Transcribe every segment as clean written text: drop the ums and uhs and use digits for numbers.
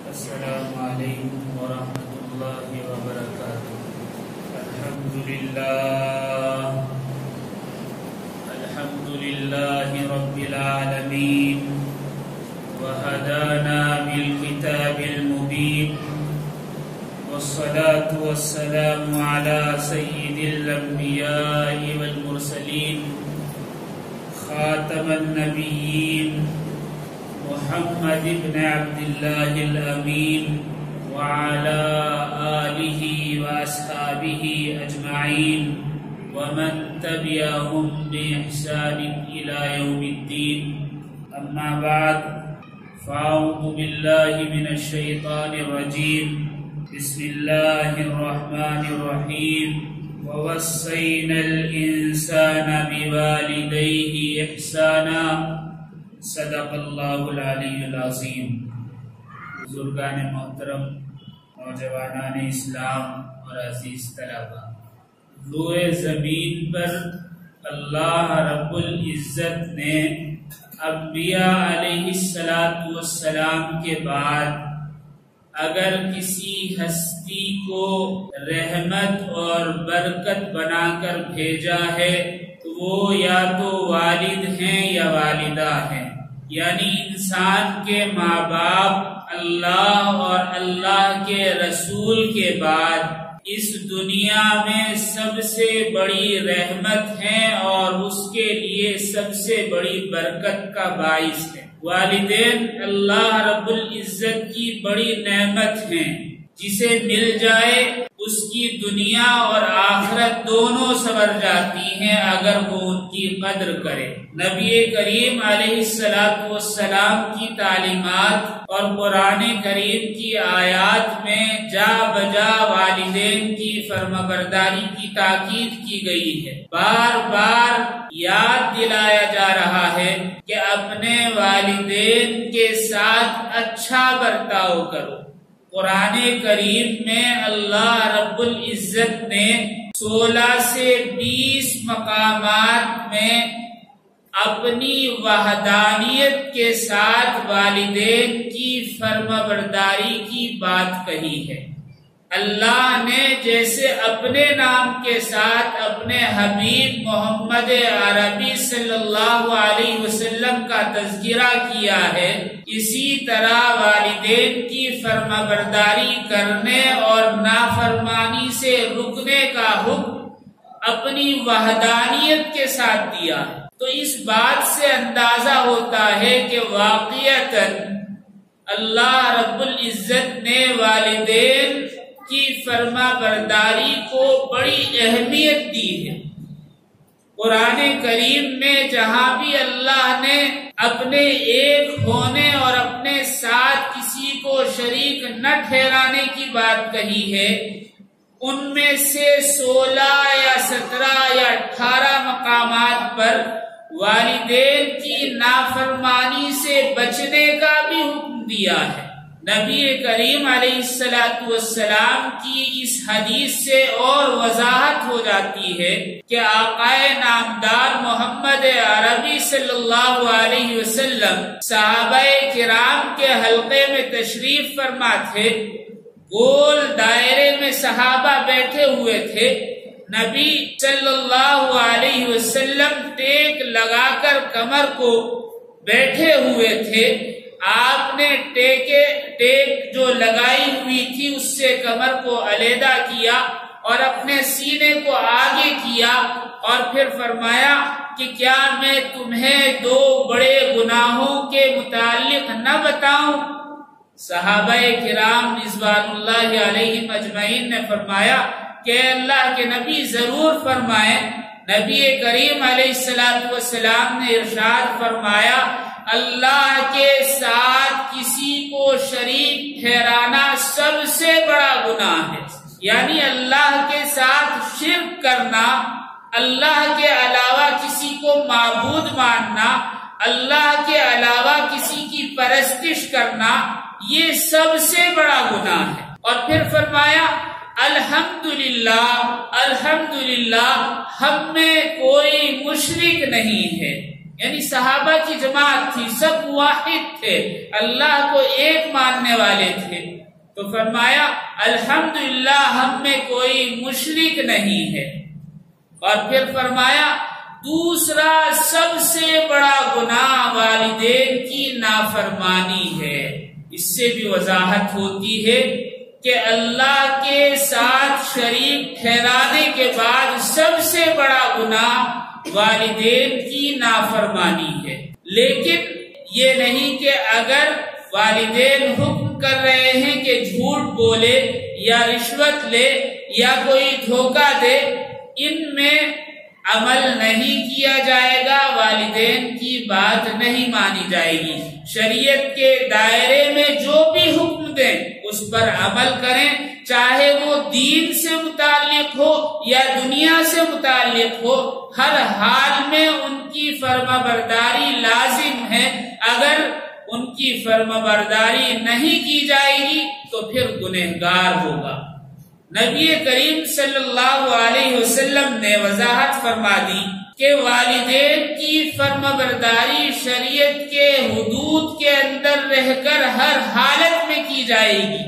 السلام علیکم ورحمۃ اللہ وبرکاتہ۔ الحمد للہ رب العالمین وہدانا بالکتاب المبین والصلاة والسلام علی سید الانبیاء والمرسلین خاتم النبیین محمد بن عبد اللہ الامین وعلى آلہ واصحابہ اجمعین ومن تبعهم بإحسان إلى يوم الدين، اما بعد فاعوذ باللہ من الشیطان الرجیم، بسم اللہ الرحمن الرحیم، ووصینا الانسان بوالدیہ احسانا، صدق اللہ العلی العظیم۔ بزرگان محترم، نوجوانان اسلام اور عزیز طلباء، روئے زمین پر اللہ رب العزت نے انبیاء علیہ السلام کے بعد اگر کسی ہستی کو رحمت اور برکت بنا کر بھیجا ہے تو وہ یا تو والد ہیں یا والدہ ہیں، یعنی انسان کے ماں باپ اللہ اور اللہ کے رسول کے بعد اس دنیا میں سب سے بڑی رحمت ہیں اور اس کے لیے سب سے بڑی برکت کا باعث ہے۔ والدین اللہ رب العزت کی بڑی نعمت ہیں، جسے مل جائے اس کی دنیا اور آخرت دونوں سنور جاتی ہیں اگر وہ ان کی قدر کرے۔ نبی کریم علیہ السلام کی تعلیمات اور قرآن کریم کی آیات میں جا بجا والدین کی فرمانبرداری کی تاکید کی گئی ہے۔ بار بار یاد دلایا جا رہا ہے کہ اپنے والدین کے ساتھ اچھا برتاؤ کرو۔ قرآن کریم میں اللہ رب العزت نے 16 سے 20 مقامات میں اپنی وحدانیت کے ساتھ والدین کی فرمانبرداری کی بات کہی ہے۔ اللہ نے جیسے اپنے نام کے ساتھ اپنے حبیب محمد عربی صلی اللہ علیہ وسلم کا تذکرہ کیا ہے، اسی طرح والدین کی فرمانبرداری کرنے اور نافرمانی سے رکنے کا حکم اپنی وحدانیت کے ساتھ دیا ہے۔ تو اس بات سے اندازہ ہوتا ہے کہ واقعتاً اللہ رب العزت نے والدین کی فرمانبرداری کو بڑی اہمیت دی ہے۔ قرآن کریم میں جہاں بھی اللہ نے اپنے ایک ہونے اور اپنے ساتھ کسی کو شریک نہ ٹھہرانے کی بات کہی ہے، ان میں سے 16 یا 17 یا 18 مقامات پر والدین کی نافرمانی سے بچنے کا بھی حکم دیا ہے۔ نبی کریم علیہ السلام کی اس حدیث سے اور وضاحت ہو جاتی ہے کہ آقائے نامدار محمد عربی صلی اللہ علیہ وسلم صحابہ کرام کے حلقے میں تشریف فرما تھے، گول دائرے میں صحابہ بیٹھے ہوئے تھے، نبی صلی اللہ علیہ وسلم ٹیک لگا کر کمر کو بیٹھے ہوئے تھے۔ آپ نے ٹیک جو لگائی ہوئی تھی اس سے کمر کو علیحدہ کیا اور اپنے سینے کو آگے کیا اور پھر فرمایا کہ کیا میں تمہیں 2 بڑے گناہوں کے متعلق نہ بتاؤں؟ صحابہ کرام رضوان اللہ علیہم اجمعین نے فرمایا کہ اللہ کے نبی ضرور فرمائیں۔ نبی کریم علیہ السلام نے ارشاد فرمایا، اللہ کے ساتھ کسی کو شریک ٹھہرانا سب سے بڑا گناہ ہے، یعنی اللہ کے ساتھ شرک کرنا، اللہ کے علاوہ کسی کو معبود ماننا، اللہ کے علاوہ کسی کی پرستش کرنا، یہ سب سے بڑا گناہ ہے۔ اور پھر فرمایا الحمدللہ ہم میں کوئی مشرک نہیں ہے۔ یعنی صحابہ کی جماعت تھی، سب واحد تھے، اللہ کو ایک ماننے والے تھے۔ تو فرمایا الحمدللہ ہم میں کوئی مشرک نہیں ہے۔ اور پھر فرمایا دوسرا سب سے بڑا گناہ والدین کی نافرمانی ہے۔ اس سے بھی وضاحت ہوتی ہے کہ اللہ کے ساتھ شریک ٹھہرانے کے بعد سب سے بڑا گناہ والدین کی نافرمانی ہے۔ لیکن یہ نہیں کہ اگر والدین حکم کر رہے ہیں کہ جھوٹ بولے یا رشوت لے یا کوئی دھوکہ دے، ان میں عمل نہیں کیا جائے گا، والدین کی بات نہیں مانی جائے گی۔ شریعت کے دائرے میں جو بھی حکم دیں اس پر عمل کریں، چاہے وہ دین سے متعلق ہو یا دنیا سے متعلق ہو، ہر حال میں ان کی فرما برداری لازم ہے۔ اگر ان کی فرما برداری نہیں کی جائے گی تو پھر گنہگار ہوگا۔ نبی کریم صلی اللہ علیہ وسلم نے وضاحت فرما دی کہ والدین کی فرما برداری شریعت کے حدود کے اندر رہ کر ہر حالت میں کی جائے گی۔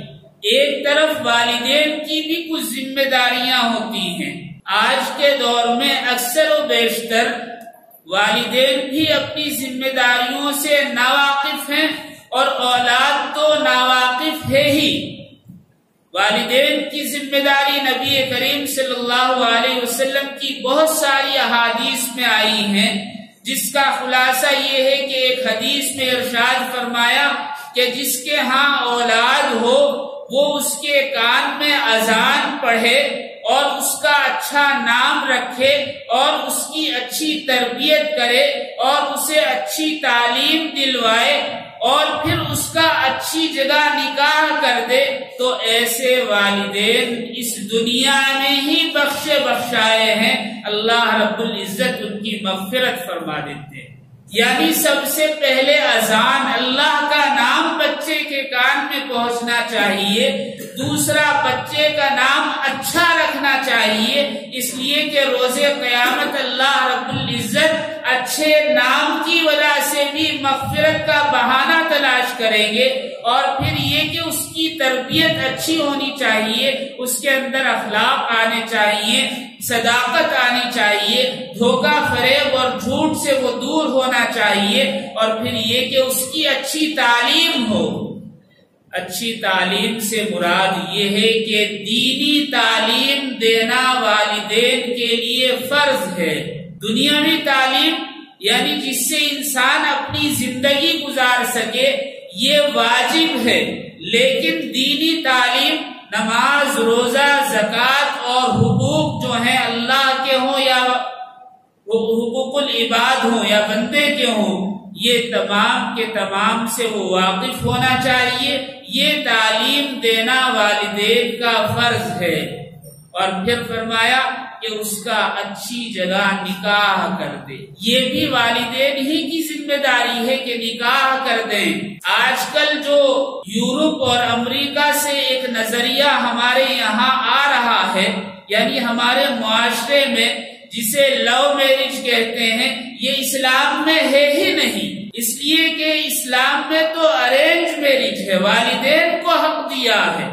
ایک طرف والدین کی بھی کچھ ذمہ داریاں ہوتی ہیں۔ آج کے دور میں اکثر و بیشتر والدین بھی اپنی ذمہ داریوں سے ناواقف ہیں، اور اولاد تو ناواقف ہے ہی۔ والدین کی ذمہ داری نبی کریم صلی اللہ علیہ وسلم کی بہت ساری احادیث میں آئی ہیں، جس کا خلاصہ یہ ہے کہ ایک حدیث میں ارشاد فرمایا کہ جس کے ہاں اولاد ہو وہ اس کے کان میں اذان پڑھے اور اس کا اچھا نام رکھے اور اس کی اچھی تربیت کرے اور اسے اچھی تعلیم دلوائے اور پھر اس کا اچھی جگہ نکاح کر دے، تو ایسے والدین اس دنیا میں ہی بخشائے ہیں، اللہ رب العزت ان کی مغفرت فرما دیتے ہیں۔ یعنی سب سے پہلے اذان، اللہ کا نام بچے کے کان میں پہنچنا چاہیے۔ دوسرا، بچے کا نام اچھا رکھنا چاہیے، اس لیے کہ روز قیامت اللہ رب العزت اچھے نام کی وجہ سے بھی مغفرت کا بہانہ تلاش کریں گے۔ اور پھر یہ کہ اس کی تربیت اچھی ہونی چاہیے، اس کے اندر اخلاق آنے چاہیے، صداقت آنی چاہیے، دھوکہ فریب اور جھوٹ سے وہ دور ہونا چاہیے، اور پھر یہ کہ اس کی اچھی تعلیم ہو۔ اچھی تعلیم سے مراد یہ ہے کہ دینی تعلیم دینا والدین کے لیے فرض ہے۔ دنیاوی تعلیم یعنی جس سے انسان اپنی زندگی گزار سکے یہ واجب ہے، لیکن دینی تعلیم نماز، روزہ، زکوٰۃ اور حقوق جو ہیں اللہ کے ہوں یا حقوق العباد ہوں یا بندے کے ہوں، یہ تمام کے تمام سے وہ واقف ہونا چاہیے۔ یہ تعلیم دینا والدین کا فرض ہے۔ اور پھر فرمایا کہ اس کا اچھی جگہ نکاح کر دے، یہ بھی والدین ہی کی ذمہ داری ہے کہ نکاح کر دیں۔ آج کل جو یورپ اور امریکہ سے ایک نظریہ ہمارے یہاں آ رہا ہے، یعنی ہمارے معاشرے میں جسے لو میرج کہتے ہیں، یہ اسلام میں ہے ہی نہیں، اس لیے کہ اسلام میں تو ارینج میرج ہے، والدین کو حق دیا ہے،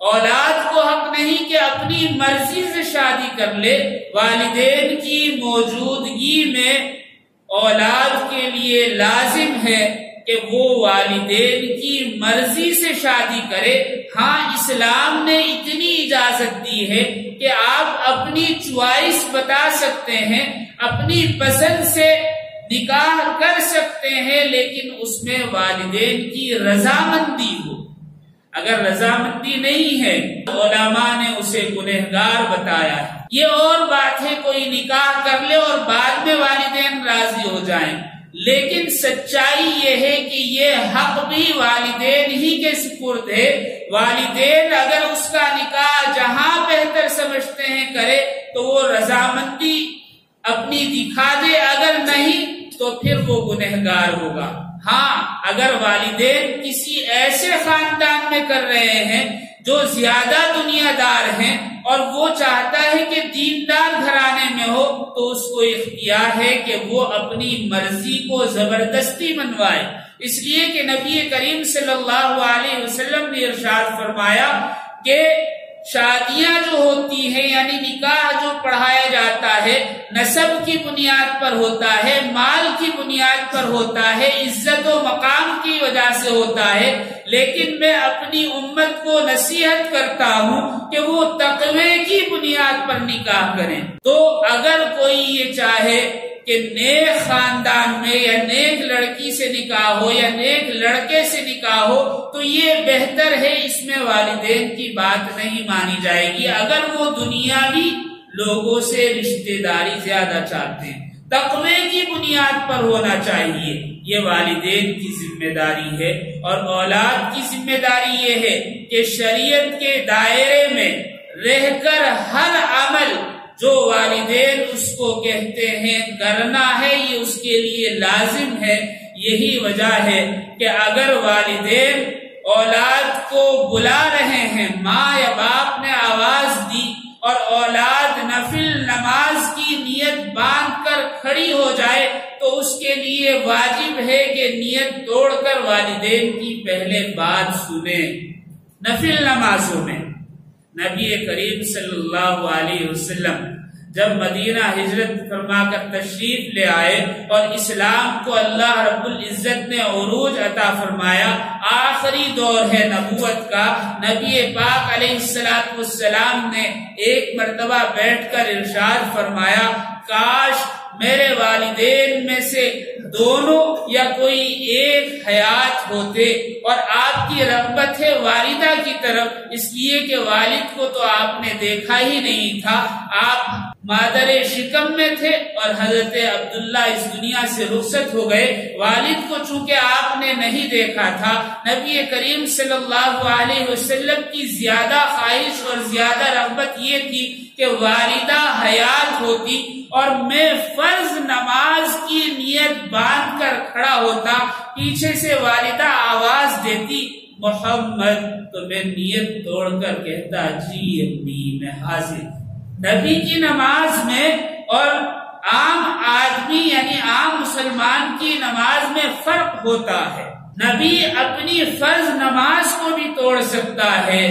اولاد کو حق نہیں کہ اپنی مرضی سے شادی کر لے۔ والدین کی موجودگی میں اولاد کے لیے لازم ہے کہ وہ والدین کی مرضی سے شادی کرے۔ ہاں، اسلام نے اتنی اجازت دی ہے کہ آپ اپنی چوائس بتا سکتے ہیں، اپنی پسند سے نکاح کر سکتے ہیں، لیکن اس میں والدین کی رضامندی ہو۔ اگر رضامندی نہیں ہے تو علماء نے اسے گنہگار بتایا ہے۔ یہ اور بات ہے کوئی نکاح کر لے اور بعد میں والدین راضی ہو جائیں، لیکن سچائی یہ ہے کہ یہ حق بھی والدین ہی کے سپرد ہے۔ والدین اگر اس کا نکاح جہاں بہتر سمجھتے ہیں کرے تو وہ رضامندی اپنی دکھا دے، اگر نہیں تو پھر وہ گنہگار ہوگا۔ ہاں، اگر والدین کسی ایسے خاندان میں کر رہے ہیں جو زیادہ دنیا دار ہیں اور وہ چاہتا ہے کہ دیندار گھرانے میں ہو تو اس کو اختیار ہے کہ وہ اپنی مرضی کو زبردستی منوائے، اس لیے کہ نبی کریم صلی اللہ علیہ وسلم نے ارشاد فرمایا کہ شادیاں جو ہوتی ہیں یعنی نکاح جو پڑھایا جاتا ہے نسب کی بنیاد پر ہوتا ہے، مال کی بنیاد پر ہوتا ہے، عزت و مقام کی وجہ سے ہوتا ہے، لیکن میں اپنی امت کو نصیحت کرتا ہوں کہ وہ تقوی کی بنیاد پر نکاح کریں۔ تو اگر کوئی یہ چاہے کہ نیک خاندان میں یا نیک لڑکی سے نکاح ہو یا نیک لڑکے سے نکاح ہو تو یہ بہتر ہے، اس میں والدین کی بات نہیں مانی جائے گی اگر وہ دنیاوی لوگوں سے رشتہ داری زیادہ چاہتے ہیں۔ تقوی کی بنیاد پر ہونا چاہیے، یہ والدین کی ذمہ داری ہے، اور اولاد کی ذمہ داری یہ ہے کہ شریعت کے دائرے میں رہ کر ہر عمل جو والدین اس کو کہتے ہیں کرنا ہے یہ اس کے لیے لازم ہے۔ یہی وجہ ہے کہ اگر والدین اولاد کو بلا رہے ہیں، ماں یا باپ نے آواز دی اور اولاد نفل نماز کی نیت باندھ کر کھڑی ہو جائے تو اس کے لیے واجب ہے کہ نیت توڑ کر والدین کی پہلے بات سنیں۔ نفل نمازوں میں نبی کریم صلی اللہ علیہ وسلم جب مدینہ ہجرت فرما کر تشریف لے آئے اور اسلام کو اللہ رب العزت نے عروج عطا فرمایا، آخری دور ہے نبوت کا، نبی پاک علیہ السلام نے ایک مرتبہ بیٹھ کر ارشاد فرمایا، کاش میرے والدین میں سے دونوں یا کوئی ایک حیات ہوتے، اور آپ کی رغبت ہے والدہ کی طرف، اس لیے کہ والد کو تو آپ نے دیکھا ہی نہیں تھا، آپ مادر شکم میں تھے اور حضرت عبداللہ اس دنیا سے رخصت ہو گئے، والد کو چونکہ آپ نے نہیں دیکھا تھا، نبی کریم صلی اللہ علیہ وسلم کی زیادہ خواہش اور زیادہ رغبت یہ تھی کہ والدہ حیات ہوتی اور میں فرض نماز کی نیت باندھ کر کھڑا ہوتا، پیچھے سے والدہ آواز دیتی محمد، تو میں نیت توڑ کر کہتا جی امی میں حاضر۔ نبی کی نماز میں اور عام آدمی یعنی عام مسلمان کی نماز میں فرق ہوتا ہے۔ نبی اپنی فرض نماز کو بھی توڑ سکتا ہے،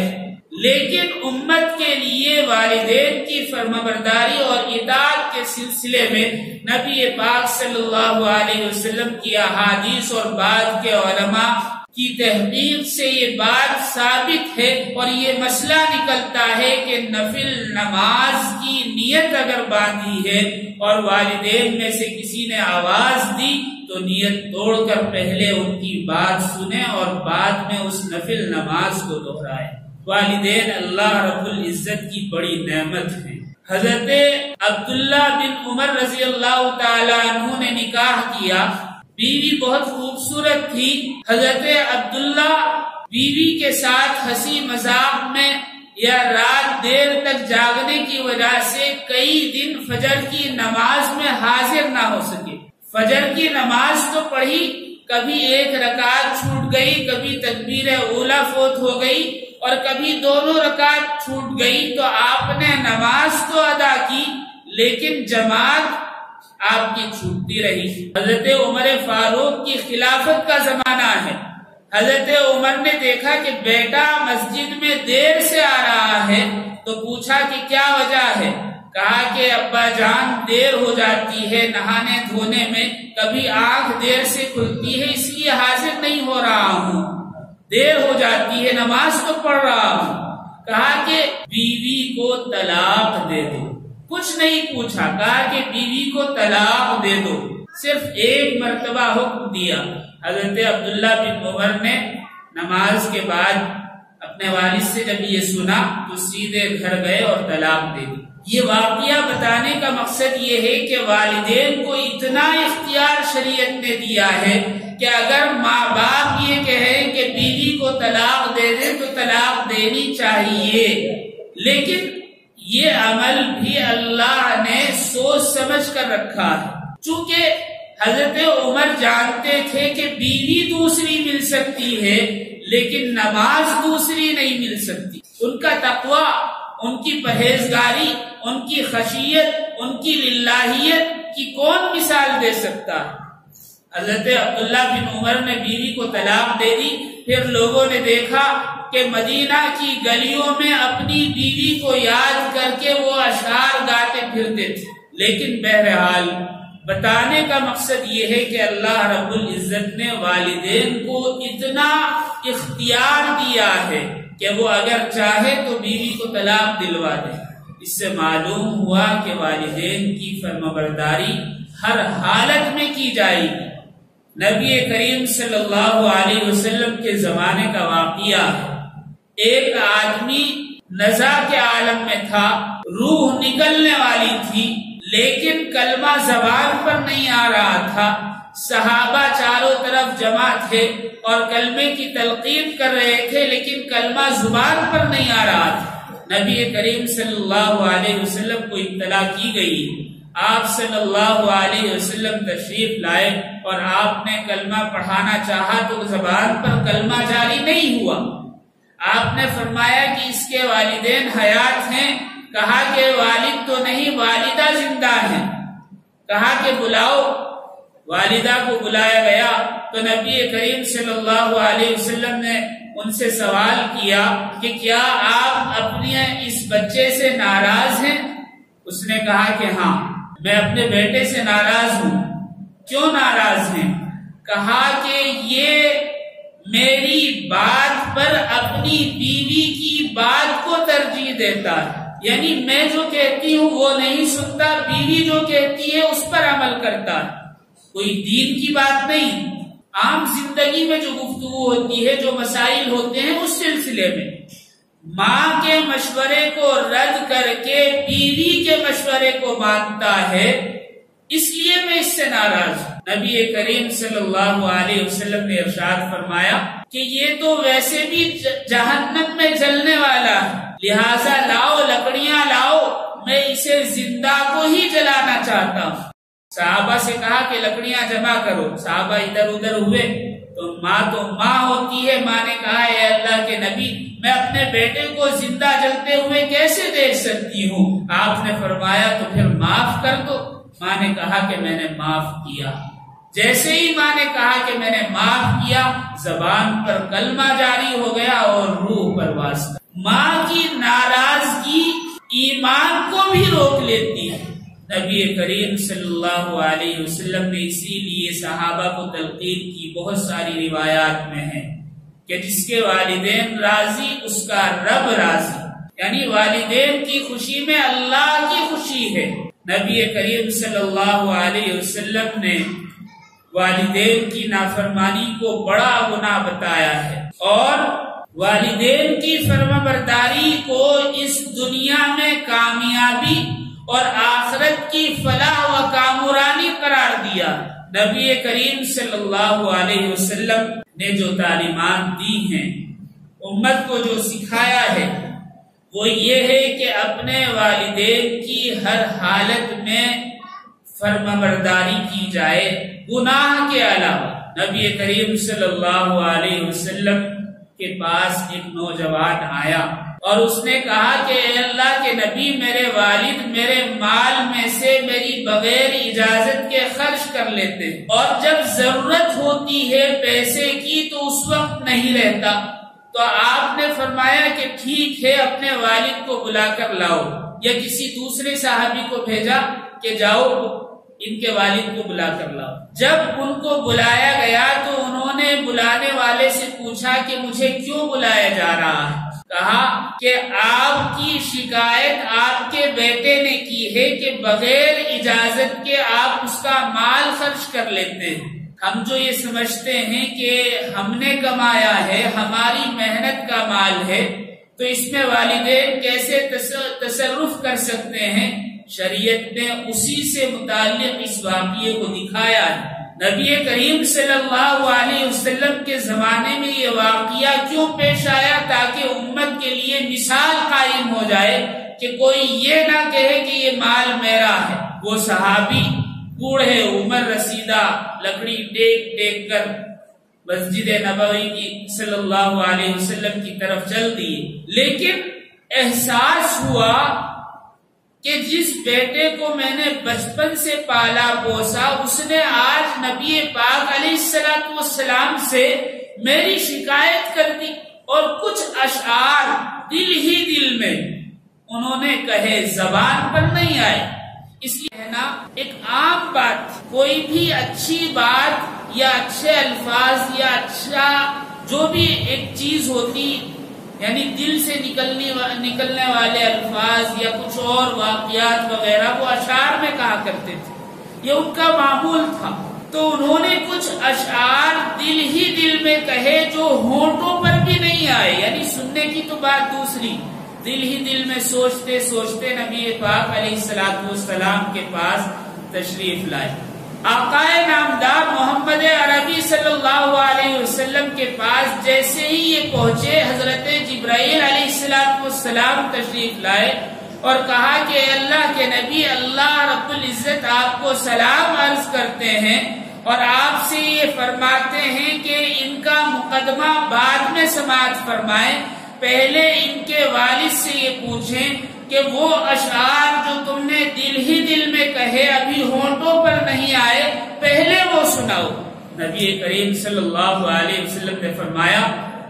لیکن امت کے لیے والدین کی فرمانبرداری اور اطاعت کے سلسلے میں نبی پاک صلی اللہ علیہ وسلم کی احادیث اور بعد کے علماء کی تحقیق سے یہ بات ثابت ہے، اور یہ مسئلہ نکلتا ہے کہ نفل نماز کی نیت اگر باندھی ہے اور والدین میں سے کسی نے آواز دی تو نیت توڑ کر پہلے ان کی بات سنیں اور بعد میں اس نفل نماز کو دہرائے۔ والدین اللہ رب العزت کی بڑی نعمت ہے۔ حضرت عبداللہ بن عمر رضی اللہ تعالی عنہ نے نکاح کیا، بیوی بہت خوبصورت تھی، حضرت عبداللہ بیوی کے ساتھ ہنسی مذاق میں یا رات دیر تک جاگنے کی وجہ سے کئی دن فجر کی نماز میں حاضر نہ ہو سکے۔ فجر کی نماز تو پڑھی، کبھی ایک رکعت چھوٹ گئی، کبھی تکبیر اولیٰ فوت ہو گئی اور کبھی دونوں رکعت چھوٹ گئی، تو آپ نے نماز تو ادا کی لیکن جماعت آپ کی چھوٹتی رہی۔ حضرت عمر فاروق کی خلافت کا زمانہ ہے، حضرت عمر نے دیکھا کہ بیٹا مسجد میں دیر سے آ رہا ہے تو پوچھا کہ کیا وجہ ہے؟ کہا کہ ابا جان دیر ہو جاتی ہے نہانے دھونے میں، کبھی آنکھ دیر سے کھلتی ہے اس لیے حاضر نہیں ہو رہا ہوں، دیر ہو جاتی ہے نماز تو پڑھ رہا ہوں۔ کہا کہ بیوی کو طلاق دے دو، کچھ نہیں پوچھا، کہا کہ بیوی کو طلاق دے دو، صرف ایک مرتبہ حکم دیا۔ حضرت عبداللہ بن عمر نے نماز کے بعد اپنے والد سے جب یہ سنا تو سیدھے گھر گئے اور طلاق دے دی۔ یہ واقعہ بتانے کا مقصد یہ ہے کہ والدین کو اتنا اختیار شریعت نے دیا ہے کہ اگر ماں باپ یہ کہیں کہ بیوی کو طلاق دے دے تو طلاق دینی چاہیے، لیکن یہ عمل بھی اللہ نے سوچ سمجھ کر رکھا ہے۔ چونکہ حضرت عمر جانتے تھے کہ بیوی دوسری مل سکتی ہے لیکن نماز دوسری نہیں مل سکتی، ان کا تقویٰ ان کی پرہیزگاری، ان کی خشیت، ان کی للہیت کی کون مثال دے سکتا ہے؟ حضرت عبداللہ بن عمر نے بیوی کو طلاق دے دی، پھر لوگوں نے دیکھا کہ مدینہ کی گلیوں میں اپنی بیوی کو یاد کر کے وہ اشعار گاتے پھرتے تھے۔ لیکن بہرحال بتانے کا مقصد یہ ہے کہ اللہ رب العزت نے والدین کو اتنا اختیار دیا ہے کہ وہ اگر چاہے تو بیوی کو طلاق دلوا دے۔ اس سے معلوم ہوا کہ والدین کی فرمانبرداری ہر حالت میں کی جائے گی۔ نبی کریم صلی اللہ علیہ وسلم کے زمانے کا واقعہ ہے۔ ایک آدمی نزع کے عالم میں تھا، روح نکلنے والی تھی، لیکن کلمہ زبان پر نہیں آ رہا تھا۔ صحابہ چاروں طرف جمع تھے اور کلمے کی تلقین کر رہے تھے، لیکن کلمہ زبان پر نہیں آ رہا تھا۔ نبی کریم صلی اللہ علیہ وسلم کو اطلاع کی گئی۔ آپ صلی اللہ علیہ وسلم تشریف لائے اور آپ نے کلمہ پڑھانا چاہا تو زبان پر کلمہ جاری نہیں ہوا۔ آپ نے فرمایا کہ اس کے والدین حیات ہیں؟ کہا کہ والد تو نہیں، والدہ زندہ ہیں۔ کہا کہ بلاؤ۔ والدہ کو بلایا گیا تو نبی کریم صلی اللہ علیہ وسلم نے ان سے سوال کیا کہ کیا آپ اپنے اس بچے سے ناراض ہیں؟ اس نے کہا کہ ہاں، میں اپنے بیٹے سے ناراض ہوں۔ کیوں ناراض ہیں؟ کہا کہ یہ میری بات پر اپنی بیوی کی بات کو ترجیح دیتا ہے، یعنی میں جو کہتی ہوں وہ نہیں سنتا، بیوی جو کہتی ہے اس پر عمل کرتا ہے۔ کوئی دین کی بات نہیں، عام زندگی میں جو گفتگو ہوتی ہے، جو مسائل ہوتے ہیں اس سلسلے میں ماں کے مشورے کو رد کر کے بیوی کے مشورے کو مانتا ہے، اس لیے میں اس سے ناراض ہوں۔ نبی کریم صلی اللہ علیہ وسلم نے ارشاد فرمایا کہ یہ تو ویسے بھی جہنم میں جلنے والا ہے، لہذا لاؤ لکڑیاں لاؤ، میں اسے زندہ کو ہی جلانا چاہتا ہوں۔ صحابہ سے کہا کہ لکڑیاں جمع کرو۔ صحابہ ادھر ادھر ہوئے تو ماں ہوتی ہے۔ ماں نے کہا اے اللہ کے نبی، میں اپنے بیٹے کو زندہ جلتے ہوئے کیسے دیکھ سکتی ہوں؟ آپ نے فرمایا تو پھر معاف کر دو۔ ماں نے کہا کہ میں نے معاف کیا۔ جیسے ہی ماں نے کہا کہ میں نے معاف کیا، زبان پر کلمہ جاری ہو گیا اور روح پرواز کر۔ ماں کی ناراضگی ایمان کو بھی روک لیتی ہے۔ نبی کریم صلی اللہ علیہ وسلم نے اسی لیے صحابہ کو تلقین کی، بہت ساری روایات میں ہے کہ جس کے والدین راضی اس کا رب راضی، یعنی والدین کی خوشی میں اللہ کی خوشی ہے۔ نبی کریم صلی اللہ علیہ وسلم نے والدین کی نافرمانی کو بڑا گناہ بتایا ہے اور والدین کی فرمانبرداری کو اس دنیا میں کامیابی اور آخرت کی فلاح و کامرانی قرار دیا۔ نبی کریم صلی اللہ علیہ وسلم نے جو تعلیمات دی ہیں، امت کو جو سکھایا ہے، وہ یہ ہے کہ اپنے والدین کی ہر حالت میں فرمانبرداری کی جائے، گناہ کے علاوہ۔ نبی کریم صلی اللہ علیہ وسلم کے پاس ایک نوجوان آیا اور اس نے کہا کہ اے اللہ کے نبی، میرے والد میرے مال میں سے میری بغیر اجازت کے خرچ کر لیتے ہیں، اور جب ضرورت ہوتی ہے پیسے کی تو اس وقت نہیں رہتا۔ تو آپ نے فرمایا کہ ٹھیک ہے، اپنے والد کو بلا کر لاؤ، یا کسی دوسرے صحابی کو بھیجا کہ جاؤ ان کے والد کو بلا کر لاؤ۔ جب ان کو بلایا گیا تو انہوں نے بلانے والے سے پوچھا کہ مجھے کیوں بلایا جا رہا ہے؟ کہا کہ آپ کی شکایت آپ کے بیٹے نے کی ہے کہ بغیر اجازت کے آپ اس کا مال خرچ کر لیتے ہیں۔ ہم جو یہ سمجھتے ہیں کہ ہم نے کمایا ہے، ہماری محنت کا مال ہے، تو اس میں والدین کیسے تصرف کر سکتے ہیں؟ شریعت نے اسی سے متعلق اس واقعے کو دکھایا ہے۔ نبی کریم صلی اللہ علیہ وسلم کے زمانے میں یہ واقعہ کیوں پیش آیا؟ تاکہ امت کے لیے مثال قائم ہو جائے کہ کوئی یہ نہ کہے کہ یہ مال میرا ہے۔ وہ صحابی بوڑھے عمر رسیدہ لکڑی ٹیک کر مسجد نبوی کی صلی اللہ علیہ وسلم کی طرف چل دیے، لیکن احساس ہوا کہ جس بیٹے کو میں نے بچپن سے پالا پوسا، اس نے آج نبی پاک علیہ السلام سے میری شکایت کر دی، اور کچھ اشعار دل ہی دل میں انہوں نے کہے، زبان پر نہیں آئے۔ اس لیے نا ایک عام بات، کوئی بھی اچھی بات یا اچھے الفاظ یا اچھا جو بھی ایک چیز ہوتی، یعنی دل سے نکلنے والے الفاظ یا کچھ اور واقعات وغیرہ، وہ اشعار میں کہا کرتے تھے، یہ ان کا معمول تھا۔ تو انہوں نے کچھ اشعار دل ہی دل میں کہے جو ہونٹوں پر بھی نہیں آئے، یعنی سننے کی تو بات دوسری، دل ہی دل میں سوچتے سوچتے نبی پاک علیہ السلام کے پاس تشریف لائے۔ آقا نامدار محمد عربی صلی اللہ علیہ وسلم کے پاس جیسے ہی یہ پہنچے، حضرت جبرائیل علیہ السلام تشریف لائے اور کہا کہ اللہ کے نبی، اللہ رب العزت آپ کو سلام عرض کرتے ہیں اور آپ سے یہ فرماتے ہیں کہ ان کا مقدمہ بعد میں سماعت فرمائیں، پہلے ان کے والد سے یہ پوچھیں کہ وہ اشعار جو تم نے دل ہی دل میں کہے، ابھی ہونٹوں پر نہیں آئے، پہلے وہ سناؤ۔ نبی کریم صلی اللہ علیہ وسلم نے فرمایا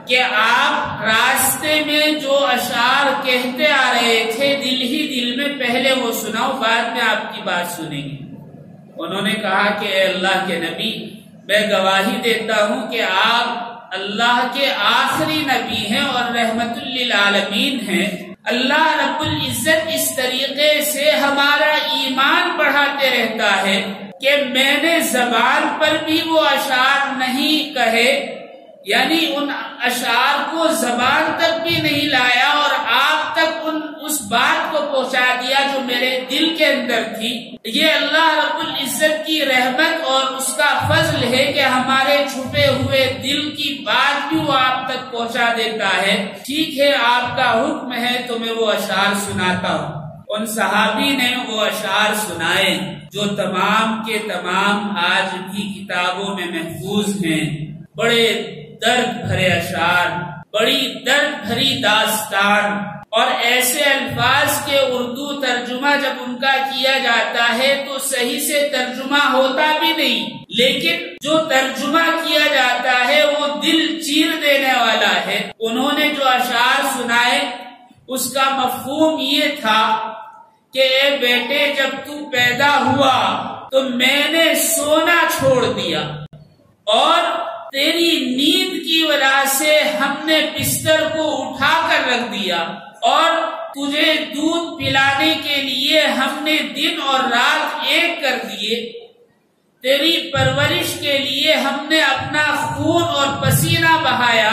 کہ آپ راستے میں جو اشعار کہتے آ رہے تھے دل ہی دل میں، پہلے وہ سناؤ، بعد میں آپ کی بات سنیں گے۔ انہوں نے کہا کہ اے اللہ کے نبی، میں گواہی دیتا ہوں کہ آپ اللہ کے آخری نبی ہیں اور رحمت للعالمین ہیں۔ اللہ رب العزت اس طریقے سے ہمارا ایمان بڑھاتے رہتا ہے کہ میں نے زبان پر بھی وہ اشعار نہیں کہے، یعنی ان اشعار کو زبان تک بھی نہیں لایا اور آپ تک اس بات کو پہنچا دیا جو میرے دل کے اندر تھی۔ یہ اللہ رب العزت کی رحمت اور اس کا فضل ہے کہ ہمارے چھپے ہوئے دل کی بات بھی وہ آپ تک پہنچا دیتا ہے۔ ٹھیک ہے، آپ کا حکم ہے تو میں وہ اشعار سناتا ہوں۔ ان صحابی نے وہ اشعار سنائے جو تمام کے تمام آج بھی کتابوں میں محفوظ ہیں۔ بڑے درد بھرے اشعار، بڑی درد بھری داستان، اور ایسے الفاظ کے اردو ترجمہ جب ان کا کیا جاتا ہے تو صحیح سے ترجمہ ہوتا بھی نہیں، لیکن جو ترجمہ کیا جاتا ہے وہ دل چیر دینے والا ہے۔ انہوں نے جو اشعار سنائے اس کا مفہوم یہ تھا کہ اے بیٹے، جب تو پیدا ہوا تو میں نے سونا چھوڑ دیا اور تیری نیند کی وجہ سے ہم نے بستر کو اٹھا کر رکھ دیا، اور تجھے دودھ پلانے کے لیے ہم نے دن اور رات ایک کر دیے، تیری پرورش کے لیے ہم نے اپنا خون اور پسینہ بہایا،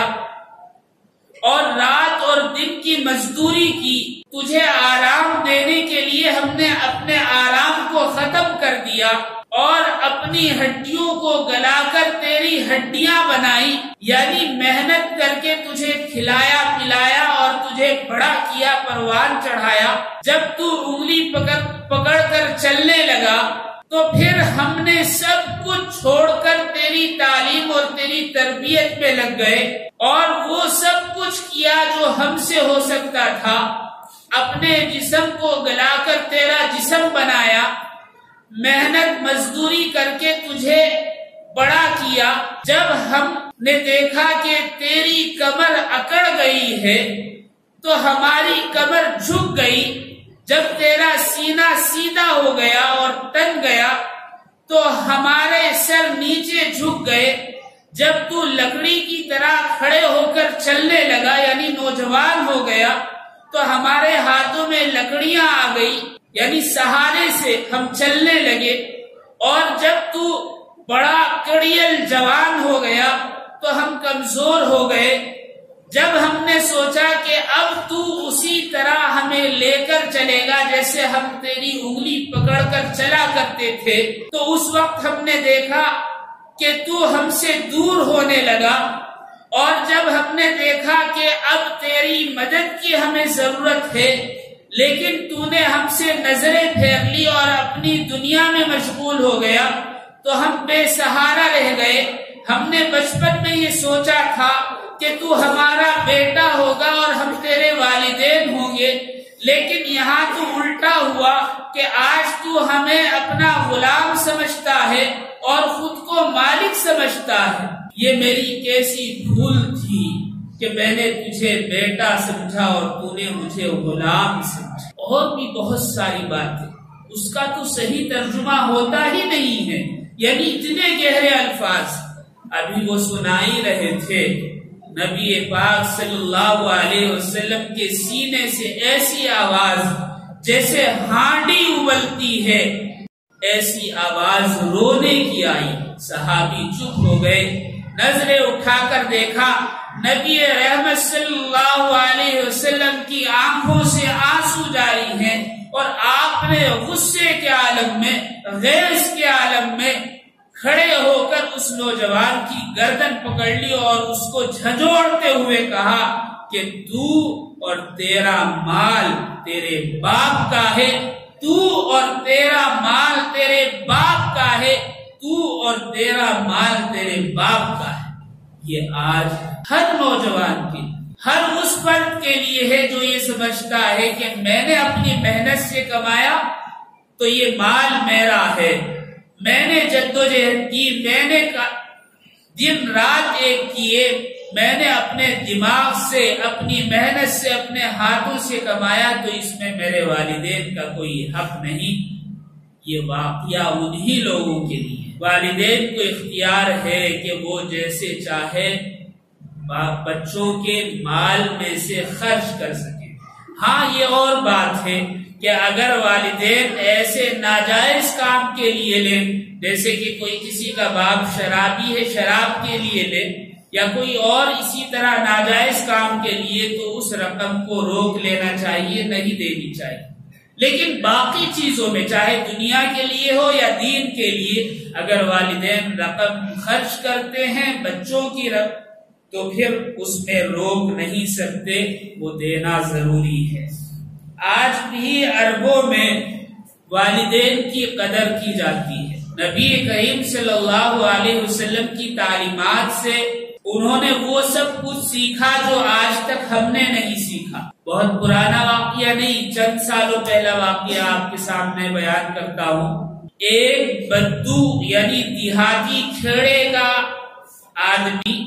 اور رات اور دن کی مزدوری کی، تجھے آرام دینے کے لیے ہم نے اپنے آرام کو ختم کر دیا اور اپنی ہڈیوں کو گلا کر تیری ہڈیاں بنائی، یعنی محنت کر کے تجھے کھلایا پلایا اور تجھے بڑا کیا، پروان چڑھایا۔ جب تو انگلی پکڑ کر چلنے لگا تو پھر ہم نے سب کچھ چھوڑ کر تیری تعلیم اور تیری تربیت میں لگ گئے، اور وہ سب کچھ کیا جو ہم سے ہو سکتا تھا، اپنے جسم کو گلا کر تیرا جسم بنایا، محنت مزدوری کر کے تجھے بڑا کیا۔ جب ہم نے دیکھا کہ تیری کمر اکڑ گئی ہے تو ہماری کمر جھک گئی، جب تیرا سینہ سیدھا ہو گیا اور تن گیا تو ہمارے سر نیچے جھک گئے، جب تو لکڑی کی طرح کھڑے ہو کر چلنے لگا، یعنی نوجوان ہو گیا، تو ہمارے ہاتھوں میں لکڑیاں آ گئی، یعنی سہارے سے ہم چلنے لگے، اور جب تو بڑا کڑیل جوان ہو گیا تو ہم کمزور ہو گئے۔ جب ہم نے سوچا کہ اب تو اسی طرح ہمیں لے کر چلے گا جیسے ہم تیری انگلی پکڑ کر چلا کرتے تھے، تو اس وقت ہم نے دیکھا کہ تو ہم سے دور ہونے لگا، اور جب ہم نے دیکھا کہ اب تیری مدد کی ہمیں ضرورت ہے، لیکن تو نے ہم سے نظریں پھیر لی اور اپنی دنیا میں مشغول ہو گیا، تو ہم بے سہارا رہ گئے۔ ہم نے بچپن میں یہ سوچا تھا کہ تو ہمارا بیٹا ہوگا اور ہم تیرے والدین ہوں گے، لیکن یہاں تو الٹا ہوا کہ آج تو ہمیں اپنا غلام سمجھتا ہے اور خود کو مالک سمجھتا ہے۔ یہ میری کیسی بھول تھی کہ میں نے تجھے بیٹا سمجھا اور تو نے مجھے غلام سمجھا۔ اور بھی بہت ساری باتیں، اس کا تو صحیح ترجمہ ہوتا ہی نہیں ہے، یعنی اتنے گہرے الفاظ ابھی وہ سنا ہی رہے تھے۔ نبی پاک صلی اللہ علیہ وسلم کے سینے سے ایسی آواز جیسے ہانڈی ابلتی ہے، ایسی آواز رونے کی آئی۔ صحابی چپ ہو گئے، نظریں اٹھا کر دیکھا، نبی رحمت صلی اللہ علیہ وسلم کی آنکھوں سے آنسو جاری ہیں، اور آپ نے غصے کے عالم میں، غیظ کے عالم میں کھڑے ہو کر اس نوجوان کی گردن پکڑ لی اور اس کو جھنجھوڑتے ہوئے کہا کہ تو اور تیرا مال تیرے باپ کا ہے، تو اور تیرا مال تیرے باپ کا ہے، تو اور تیرا مال تیرے باپ کا ہے۔ یہ آج ہر نوجوان کے، ہر اس فرد کے لیے ہے جو یہ سمجھتا ہے کہ میں نے اپنی محنت سے کمایا تو یہ مال میرا ہے، میں نے جدوجہد کی، میں نے دن رات ایک کیے، میں نے اپنے دماغ سے، اپنی محنت سے، اپنے ہاتھوں سے کمایا، تو اس میں میرے والدین کا کوئی حق نہیں۔ یہ واقعہ انہی لوگوں کے لیے، والدین کو اختیار ہے کہ وہ جیسے چاہے بچوں کے مال میں سے خرچ کر سکیں۔ ہاں یہ اور بات ہے کہ اگر والدین ایسے ناجائز کام کے لیے لیں، جیسے کہ کوئی کسی کا باپ شرابی ہے، شراب کے لیے لے، یا کوئی اور اسی طرح ناجائز کام کے لیے، تو اس رقم کو روک لینا چاہیے، نہیں دینی چاہیے۔ لیکن باقی چیزوں میں، چاہے دنیا کے لیے ہو یا دین کے لیے، اگر والدین رقم خرچ کرتے ہیں بچوں کی رقم، تو پھر اس میں روک نہیں سکتے، وہ دینا ضروری ہے۔ آج بھی عربوں میں والدین کی قدر کی جاتی ہے۔ نبی کریم صلی اللہ علیہ وسلم کی تعلیمات سے انہوں نے وہ سب کچھ سیکھا جو آج تک ہم نے نہیں سیکھا۔ بہت پرانا واقعہ نہیں، چند سالوں پہلا واقعہ آپ کے سامنے بیان کرتا ہوں۔ ایک بدو یعنی دیہاتی کھیڑے کا آدمی،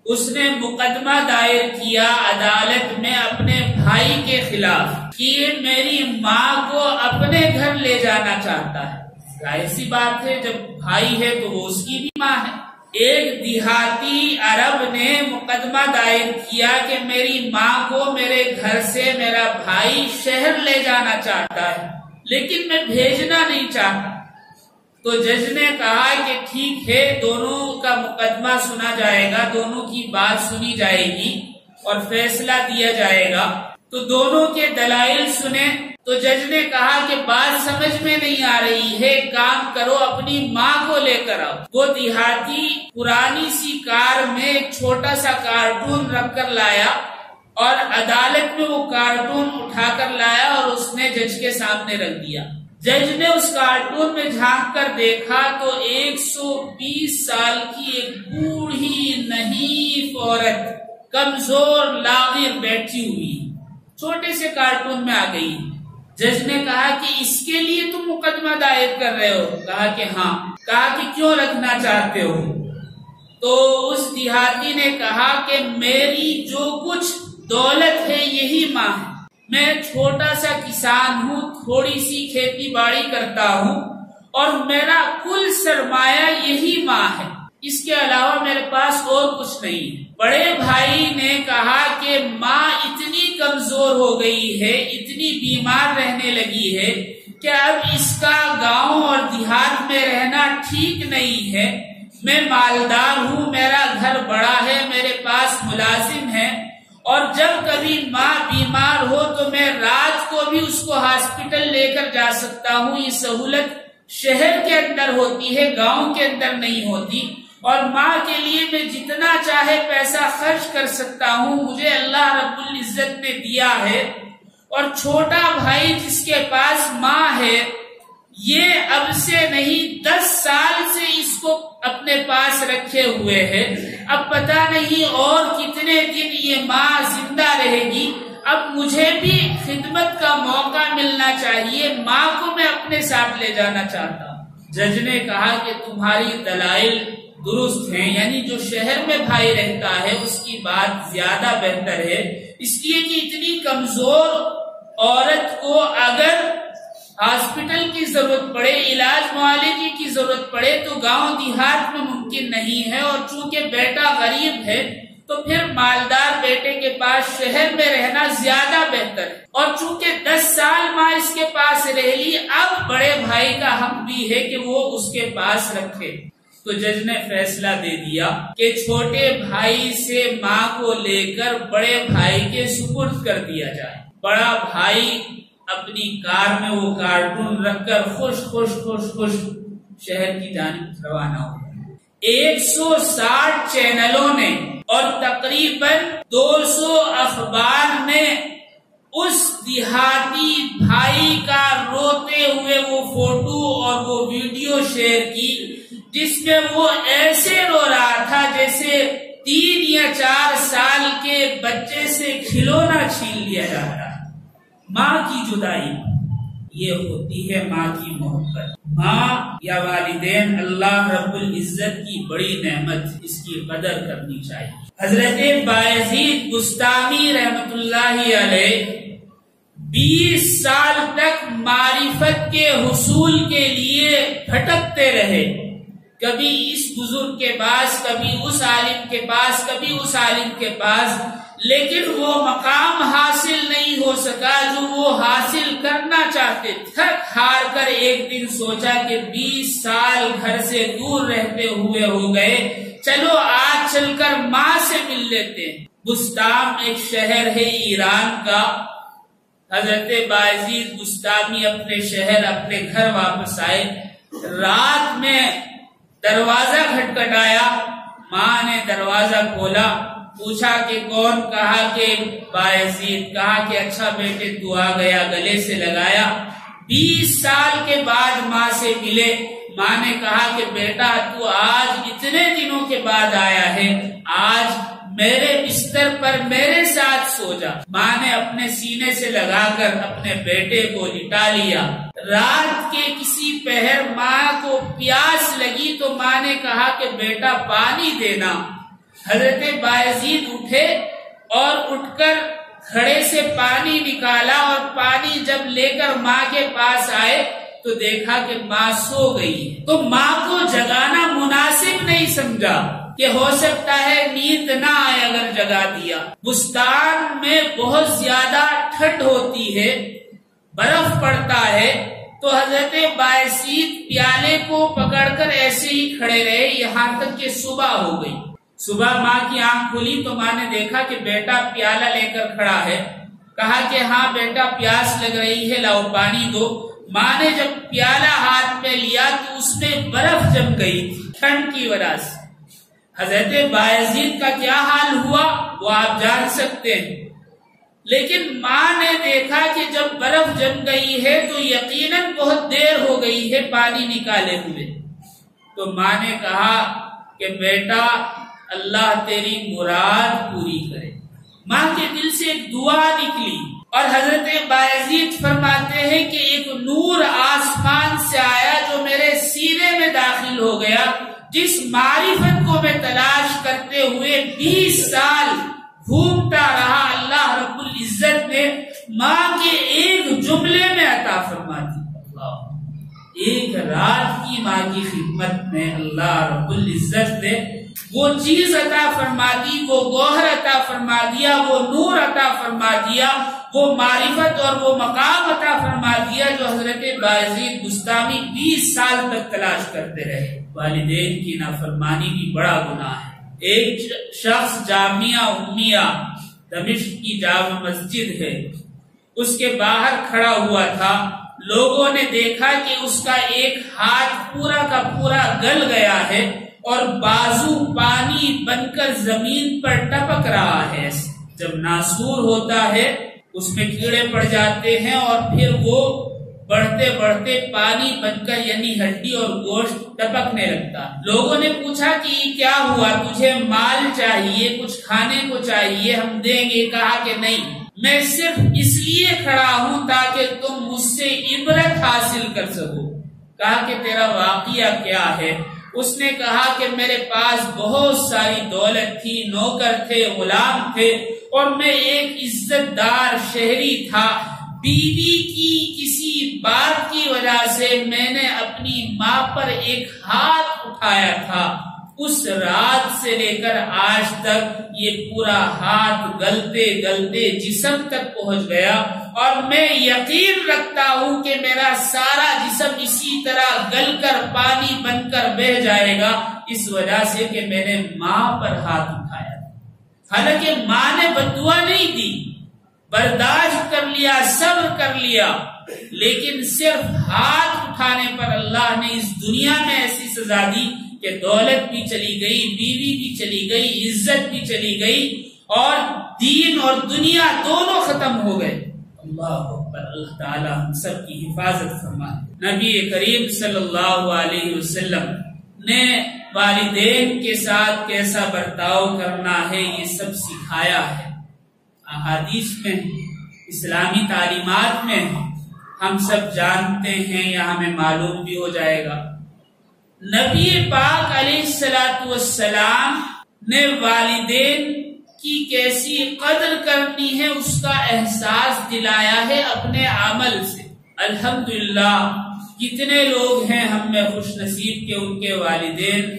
اس نے مقدمہ دائر کیا عدالت میں اپنے بھائی کے خلاف کہ یہ میری ماں کو اپنے گھر لے جانا چاہتا ہے۔ ظاہر سی بات ہے، جب بھائی ہے تو وہ اس کی بھی ماں ہے۔ ایک دیہاتی عرب نے مقدمہ دائر کیا کہ میری ماں کو میرے گھر سے میرا بھائی شہر لے جانا چاہتا ہے، لیکن میں بھیجنا نہیں چاہتا۔ تو جج نے کہا کہ ٹھیک ہے، دونوں کا مقدمہ سنا جائے گا، دونوں کی بات سنی جائے گی اور فیصلہ دیا جائے گا۔ تو دونوں کے دلائل سنے تو جج نے کہا کہ بات سمجھ میں نہیں آ رہی ہے، کام کرو اپنی ماں کو لے کر آؤ۔ وہ دیہاتی پرانی سی کار میں ایک چھوٹا سا کارٹون رکھ کر لایا اور عدالت میں وہ کارٹون اٹھا کر لایا اور اس نے جج کے سامنے رکھ دیا۔ جج نے اس کارٹون میں جھانک کر دیکھا تو 120 سال کی ایک بوڑھی نحیف عورت کمزور لاغر بیٹھی ہوئی چھوٹے سے کارٹون میں آ گئی۔ جج نے کہا کہ اس کے لیے تم مقدمہ دائر کر رہے ہو؟ کہا کہ ہاں۔ کہا کہ کیوں رکھنا چاہتے ہو؟ تو اس دیہاتی نے کہا کہ میری جو کچھ دولت ہے یہی ماں ہے، میں چھوٹا سا کسان ہوں، تھوڑی سی کھیتی باڑی کرتا ہوں اور میرا کل سرمایہ یہی ماں ہے، اس کے علاوہ میرے پاس اور کچھ نہیں ہے۔ بڑے بھائی نے کہا کہ ماں اتنی کمزور ہو گئی ہے، اتنی بیمار رہنے لگی ہے کہ اب اس کا گاؤں اور دیہات میں رہنا ٹھیک نہیں ہے۔ میں مالدار ہوں، میرا گھر بڑا ہے، میرے پاس ملازم ہے، اور جب کبھی ماں بیمار ہو تو میں رات کو بھی اس کو ہاسپٹل لے کر جا سکتا ہوں۔ یہ سہولت شہر کے اندر ہوتی ہے، گاؤں کے اندر نہیں ہوتی، اور ماں کے لیے میں جتنا چاہے پیسہ خرچ کر سکتا ہوں، مجھے اللہ رب العزت نے دیا ہے۔ اور چھوٹا بھائی جس کے پاس ماں ہے، یہ اب سے نہیں 10 سال سے اس کو اپنے پاس رکھے ہوئے ہے۔ اب پتہ نہیں اور کتنے دن یہ ماں زندہ رہے گی، اب مجھے بھی خدمت کا موقع ملنا چاہیے، ماں کو میں اپنے ساتھ لے جانا چاہتا ہوں۔ جج نے کہا کہ تمہاری دلائل درست ہیں، یعنی جو شہر میں بھائی رہتا ہے اس کی بات زیادہ بہتر ہے، اس لیے کہ اتنی کمزور عورت کو اگر ہاسپٹل کی ضرورت پڑے، علاج معالجے کی ضرورت پڑے تو گاؤں دیہات میں ممکن نہیں ہے، اور چونکہ بیٹا غریب ہے تو پھر مالدار بیٹے کے پاس شہر میں رہنا زیادہ بہتر ہے، اور چونکہ 10 سال ماں اس کے پاس رہ لی، اب بڑے بھائی کا حق بھی ہے کہ وہ اس کے پاس رکھے۔ تو جج نے فیصلہ دے دیا کہ چھوٹے بھائی سے ماں کو لے کر بڑے بھائی کے سپرد کر دیا جائے۔ بڑا بھائی اپنی کار میں وہ کارٹون رکھ کر خوش خوش خوش خوش شہر کی جانب روانہ ہو۔ 160 چینلوں نے اور تقریباً 200 اخبار نے اس دیہاتی بھائی کا روتے ہوئے وہ فوٹو اور وہ ویڈیو شیئر کی، جس میں وہ ایسے رو رہا تھا جیسے 3 یا 4 سال کے بچے سے کھلونا چھین لیا جاتا ہے۔ ماں کی جدائی یہ ہوتی ہے ماں کی محبت۔ ماں یا والدین اللہ رب العزت کی بڑی نعمت، اس کی قدر کرنی چاہیے۔ حضرت بایزید بسطامی رحمت اللہ علیہ 20 سال تک معرفت کے حصول کے لیے بھٹکتے رہے، کبھی اس بزرگ کے پاس، کبھی اس عالم کے پاس، کبھی اس عالم کے پاس، لیکن وہ مقام حاصل نہیں ہو سکا جو وہ حاصل کرنا چاہتے۔ تھک ہار کر ایک دن سوچا کہ 20 سال گھر سے دور رہتے ہوئے ہو گئے، چلو آج چل کر ماں سے مل لیتے ہیں۔ بسطام ایک شہر ہے ایران کا۔ حضرت بایزید بسطامی اپنے شہر، اپنے گھر واپس آئے۔ رات میں دروازہ کھٹکھٹایا، ماں نے دروازہ کھولا، پوچھا کہ کون؟ کہا کہ بایزید۔ کہا کہ اچھا بیٹے تو آ گیا، گلے سے لگایا۔ 20 سال کے بعد ماں سے ملے۔ ماں نے کہا کہ بیٹا تو آج اتنے دنوں کے بعد آیا ہے، آج میرے بستر پر میرے ساتھ سو جا۔ ماں نے اپنے سینے سے لگا کر اپنے بیٹے کو لٹا لیا۔ رات کے کسی پہر ماں کو پیاس لگی تو ماں نے کہا کہ بیٹا پانی دینا۔ حضرت بایزید اٹھے اور اٹھ کر گھڑے سے پانی نکالا، اور پانی جب لے کر ماں کے پاس آئے تو دیکھا کہ ماں سو گئی۔ تو ماں کو جگانا مناسب نہیں سمجھا کہ ہو سکتا ہے نیند نہ آئے اگر جگا دیا۔ بستان میں بہت زیادہ ٹھنڈ ہوتی ہے، برف پڑتا ہے، تو حضرت بایزید پیالے کو پکڑ کر ایسے ہی کھڑے رہے یہاں تک کہ صبح ہو گئی۔ صبح ماں کی آنکھ کھلی تو ماں نے دیکھا کہ بیٹا پیالہ لے کر کھڑا ہے۔ کہا کہ ہاں بیٹا پیاس لگ رہی ہے، لاؤ پانی دو۔ ماں نے جب پیالہ ہاتھ میں لیا تو اس میں برف جم گئی تھی ٹھنڈ کی وجہ سے۔ حضرت بایزید کا کیا حال ہوا وہ آپ جان سکتے ہیں، لیکن ماں نے دیکھا کہ جب برف جم گئی ہے تو یقیناً بہت دیر ہو گئی ہے پانی نکالے ہوئے۔ تو ماں نے کہا کہ بیٹا اللہ تیری مراد پوری کرے۔ ماں کے دل سے ایک دعا نکلی، اور حضرت بایزید فرماتے ہیں کہ ایک نور آسمان سے آیا جو میرے سینے میں داخل ہو گیا، جس معرفت کو میں تلاش کرتے ہوئے 20 سال گھومتا رہا، اللہ رب العزت نے ماں کے ایک جملے میں عطا فرما دی۔ ایک رات کی ماں کی خدمت میں اللہ رب العزت نے وہ چیز عطا فرما دی، وہ گوہر عطا فرما دیا، وہ نور عطا فرما دیا، وہ معرفت اور وہ مقام عطا فرما دیا جو حضرت بایزید بسطامی 20 سال تک تلاش کرتے رہے۔ والدین کی نافرمانی بھی بڑا گناہ ہے۔ ایک شخص جامعہ امیہ دمشق کی جامع مسجد ہے، اس کے باہر کھڑا ہوا تھا۔ لوگوں نے دیکھا کہ اس کا ایک ہاتھ پورا کا پورا گل گیا ہے اور بازو پانی بن کر زمین پر ٹپک رہا ہے۔ جب ناسور ہوتا ہے اس میں کیڑے پڑ جاتے ہیں اور پھر وہ بڑھتے بڑھتے پانی بن کر یعنی ہڈی اور گوشت ٹپکنے لگتا. لوگوں نے پوچھا کہ یہ کیا ہوا، تجھے مال چاہیے، کچھ کھانے کو چاہیے، ہم دیں گے. کہا کہ نہیں، میں صرف اس لیے کھڑا ہوں تاکہ تم مجھ سے عبرت حاصل کر سکو. کہا کہ تیرا واقعہ کیا ہے؟ اس نے کہا کہ میرے پاس بہت ساری دولت تھی، نوکر تھے، غلام تھے، اور میں ایک عزت دار شہری تھا. بیوی کی کسی بات کی وجہ سے میں نے اپنی ماں پر ایک ہاتھ اٹھایا تھا. اس رات سے لے کر آج تک یہ پورا ہاتھ گلتے گلتے جسم تک پہنچ گیا، اور میں یقین رکھتا ہوں کہ میرا سارا جسم اسی طرح گل کر پانی بن کر بہہ جائے گا، اس وجہ سے کہ میں نے ماں پر ہاتھ اٹھایا. حالانکہ ماں نے بددعا نہیں دی، برداشت کر لیا، صبر کر لیا، لیکن صرف ہاتھ اٹھانے پر اللہ نے اس دنیا میں ایسی سزا دی کہ دولت بھی چلی گئی، بیوی بھی چلی گئی، عزت بھی چلی گئی، اور دین اور دنیا دونوں ختم ہو گئے. اللہ اکبر. اللہ تعالی ہم سب کی حفاظت فرمائے. نبی کریم صلی اللہ علیہ وسلم نے والدین کے ساتھ کیسا برتاؤ کرنا ہے یہ سب سکھایا ہے. احادیث میں، اسلامی تعلیمات میں ہم سب جانتے ہیں یا ہمیں معلوم بھی ہو جائے گا. نبی پاک علیہ الصلوۃ والسلام نے والدین کی کیسی قدر کرنی ہے اس کا احساس دلایا ہے اپنے عمل سے. الحمدللہ کتنے لوگ ہیں ہم میں خوش نصیب کہ ان کے والدین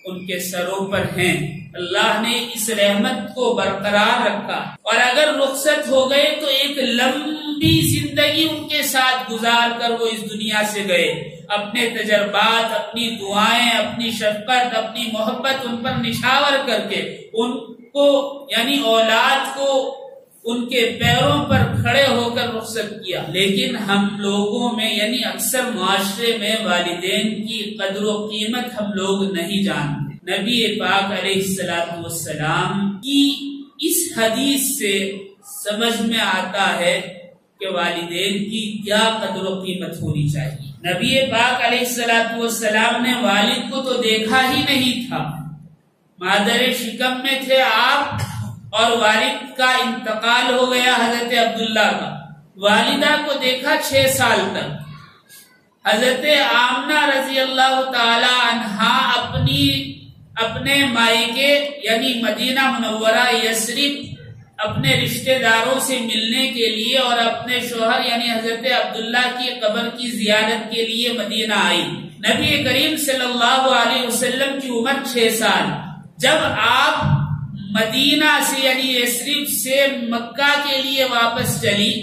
ان کے سروں پر ہیں. اللہ نے اس رحمت کو برقرار رکھا، اور اگر رخصت ہو گئے تو ایک لمبی زندگی ان کے ساتھ گزار کر وہ اس دنیا سے گئے. اپنے تجربات، اپنی دعائیں، اپنی شفقت، اپنی محبت ان پر نشاور کر کے ان کو یعنی اولاد کو ان کے پیروں پر کھڑے ہو کر رخصت کیا. لیکن ہم لوگوں میں یعنی اکثر معاشرے میں والدین کی قدر و قیمت ہم لوگ نہیں جانتے. نبی پاک علیہ الصلوۃ والسلام کی اس حدیث سے سمجھ میں آتا ہے کہ والدین کی کیا قدر و قیمت ہونی چاہیے. نبی پاک علیہ الصلوۃ والسلام نے والد کو تو دیکھا ہی نہیں تھا، مادر شکم میں تھے آپ، اور والد کا انتقال ہو گیا حضرت عبداللہ کا. والدہ کو دیکھا 6 سال تک. حضرت آمنہ رضی اللہ تعالی عنہا اپنے مائکے یعنی مدینہ منورہ یثرب اپنے رشتہ داروں سے ملنے کے لیے اور اپنے شوہر یعنی حضرت عبداللہ کی قبر کی زیارت کے لیے مدینہ آئی. نبی کریم صلی اللہ علیہ وسلم کی عمر 6 سال. جب آپ مدینہ سے یعنی یثرب سے مکہ کے لیے واپس چلی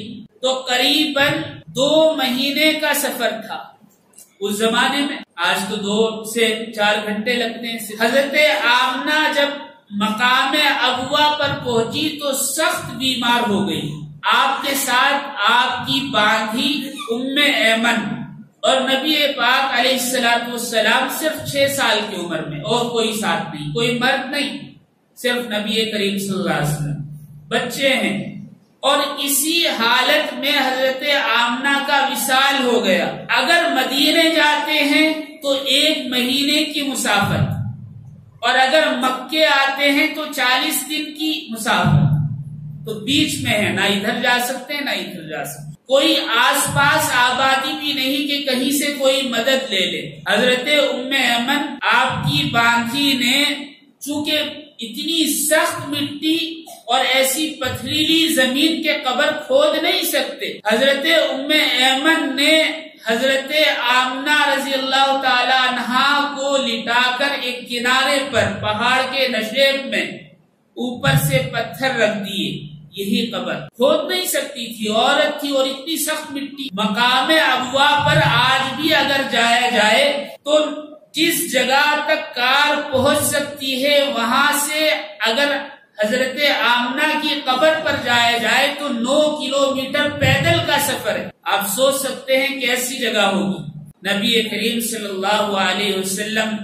تو قریباً 2 مہینے کا سفر تھا. اس زمانے میں آج تو 2 سے 4 گھنٹے لگتے ہیں. حضرت آمنہ جب مقام ابوا پر پہنچی تو سخت بیمار ہو گئی. آپ کے ساتھ آپ کی باندھی ام ایمن، اور نبی پاک علیہ الصلوۃ والسلام صرف 6 سال کی عمر میں، اور کوئی ساتھ نہیں، کوئی مرد نہیں، صرف نبی کریم صلی اللہ علیہ وسلم. بچے ہیں، اور اسی حالت میں حضرت آمنہ کا وصال ہو گیا. اگر مدینے جاتے ہیں تو 1 مہینے کی مسافت، اور اگر مکے آتے ہیں تو 40 دن کی مسافت. تو بیچ میں ہے، نہ ادھر جا سکتے نہ ادھر جا سکتے. کوئی آس پاس آبادی بھی نہیں کہ کہیں سے کوئی مدد لے لے. حضرت ام ایمن آپ کی باندھی نے چونکہ اتنی سخت مٹی اور ایسی پتھریلی زمین کے قبر کھود نہیں سکتے، حضرت ام ایمن نے حضرت آمنہ رضی اللہ تعالی عنہا کو لٹا کر ایک کنارے پر پہاڑ کے نشیب میں اوپر سے پتھر رکھ دیے. یہی قبر کھود نہیں سکتی تھی، عورت تھی اور اتنی سخت مٹی. مقام ابوا پر آج بھی اگر جایا جائے تو جس جگہ تک کار پہنچ سکتی ہے وہاں سے اگر حضرت آمنہ کی قبر پر جایا جائے تو 9 کلومیٹر پیدل کا سفر ہے. آپ سوچ سکتے ہیں کہ ایسی جگہ ہوگی. نبی کریم صلی اللہ علیہ وسلم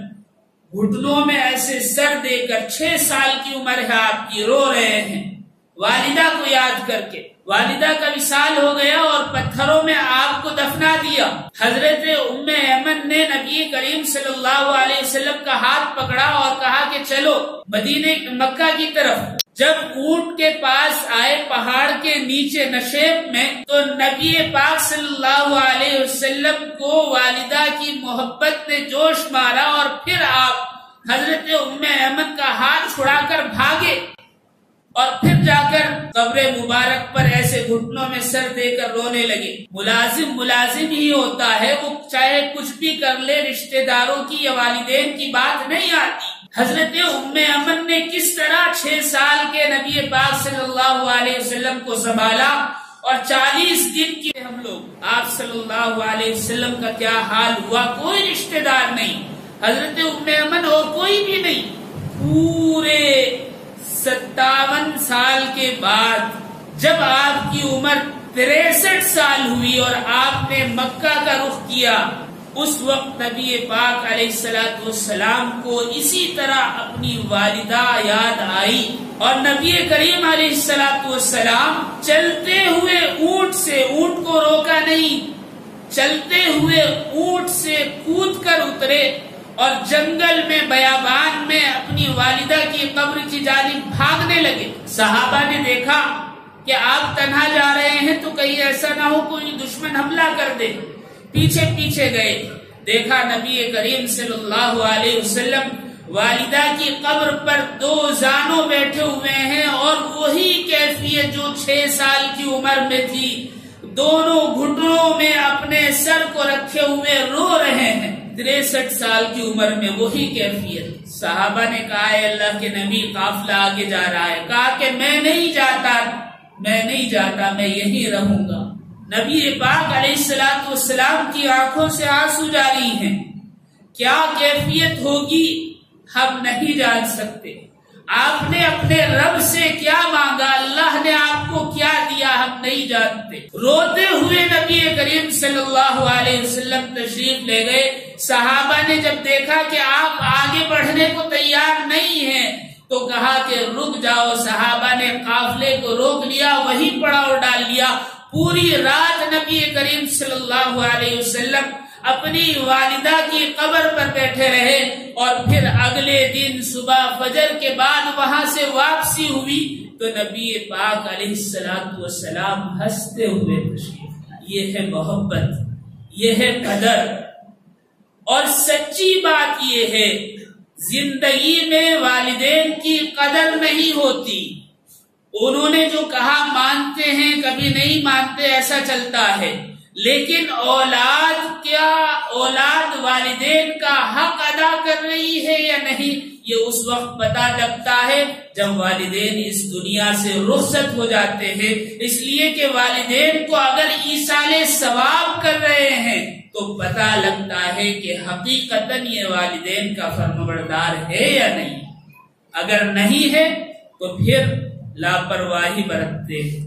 گھٹنوں میں ایسے سر دے کر 6 سال کی عمر ہے آپ کی، رو رہے ہیں والدہ کو یاد کر کے. والدہ کا وصال ہو گیا اور پتھروں میں آپ کو دفنا دیا۔ حضرت ام ایمن نے نبی کریم صلی اللہ علیہ وسلم کا ہاتھ پکڑا اور کہا کہ چلو مکہ کی طرف۔ جب اونٹ کے پاس آئے پہاڑ کے نیچے نشیب میں، تو نبی پاک صلی اللہ علیہ وسلم کو والدہ کی محبت نے جوش مارا اور پھر آپ حضرت ام ایمن کا ہاتھ چھڑا کر بھاگے اور پھر جا کر قبر مبارک پر ایسے گھٹنوں میں سر دے کر رونے لگے۔ ملازم ہی ہوتا ہے، وہ چاہے کچھ بھی کر لے، رشتہ داروں کی یا والدین کی بات نہیں آتی۔ حضرت ام ایمن نے کس طرح 6 سال کے نبی پاک صلی اللہ علیہ وسلم کو سنبھالا، اور 40 دن کی ہم لوگ آپ صلی اللہ علیہ وسلم کا کیا حال ہوا۔ کوئی رشتہ دار نہیں، حضرت ام ایمن اور کوئی بھی نہیں۔ پورے 57 سال کے بعد جب آپ کی عمر 63 سال ہوئی اور آپ نے مکہ کا رخ کیا، اس وقت نبی پاک علیہ السلام کو اسی طرح اپنی والدہ یاد آئی، اور نبی کریم علیہ السلام چلتے ہوئے اونٹ کو روکا نہیں، چلتے ہوئے اونٹ سے کود کر اترے اور جنگل میں بیابان میں اپنی والدہ کی قبر کی جانب بھاگنے لگے۔ صحابہ نے دیکھا کہ آپ تنہا جا رہے ہیں تو کہیں ایسا نہ ہو کوئی دشمن حملہ کر دے، پیچھے گئے، دیکھا نبی کریم صلی اللہ علیہ وسلم والدہ کی قبر پر 2 زانوں بیٹھے ہوئے ہیں، اور وہی کیفیت جو 6 سال کی عمر میں تھی، دونوں گھٹنوں میں اپنے سر کو رکھے ہوئے رو رہے ہیں۔ 63 سال کی عمر میں وہی کیفیت۔ صحابہ نے کہا اے اللہ کے نبی، قافلہ آگے جا رہا ہے۔ کہا کہ میں نہیں جاتا، میں یہیں رہوں گا۔ نبی پاک علیہ السلام کی آنکھوں سے آنسو جاری ہیں۔ کیا کیفیت ہوگی ہم نہیں جان سکتے۔ آپ نے اپنے رب سے کیا مانگا، اللہ نے آپ کو کیا دیا، ہم نہیں جانتے۔ روتے ہوئے نبی کریم صلی اللہ علیہ وسلم تشریف لے گئے۔ صحابہ نے جب دیکھا کہ آپ آگے بڑھنے کو تیار نہیں ہیں تو کہا کہ رک جاؤ۔ صحابہ نے قافلے کو روک لیا، وہی پڑاؤ ڈال لیا۔ پوری رات نبی کریم صلی اللہ علیہ وسلم اپنی والدہ کی قبر پر بیٹھے رہے، اور پھر اگلے دن صبح فجر کے بعد وہاں سے واپسی ہوئی تو نبی پاک علیہ السلام ہنستے ہوئے تشریف لائے۔ یہ ہے محبت، یہ ہے قدر، اور سچی بات یہ ہے زندگی میں والدین کی قدر نہیں ہوتی۔ انہوں نے جو کہا مانتے ہیں، کبھی نہیں مانتے، ایسا چلتا ہے، لیکن اولاد والدین کا حق ادا کر رہی ہے یا نہیں، یہ اس وقت پتہ لگتا ہے جب والدین اس دنیا سے رخصت ہو جاتے ہیں۔ اس لیے کہ والدین کو اگر ایصال ثواب کر رہے ہیں تو پتہ لگتا ہے کہ حقیقتاً یہ والدین کا فرمانبردار ہے یا نہیں۔ اگر نہیں ہے تو پھر لاپرواہی برتتے ہیں۔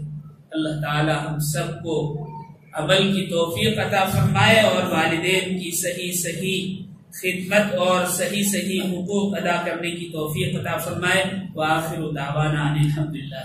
اللہ تعالی ہم سب کو عمل کی توفیق عطا فرمائے اور والدین کی صحیح خدمت اور صحیح حقوق ادا کرنے کی توفیق عطا فرمائے۔ وآخر دعوانا ان الحمدللہ۔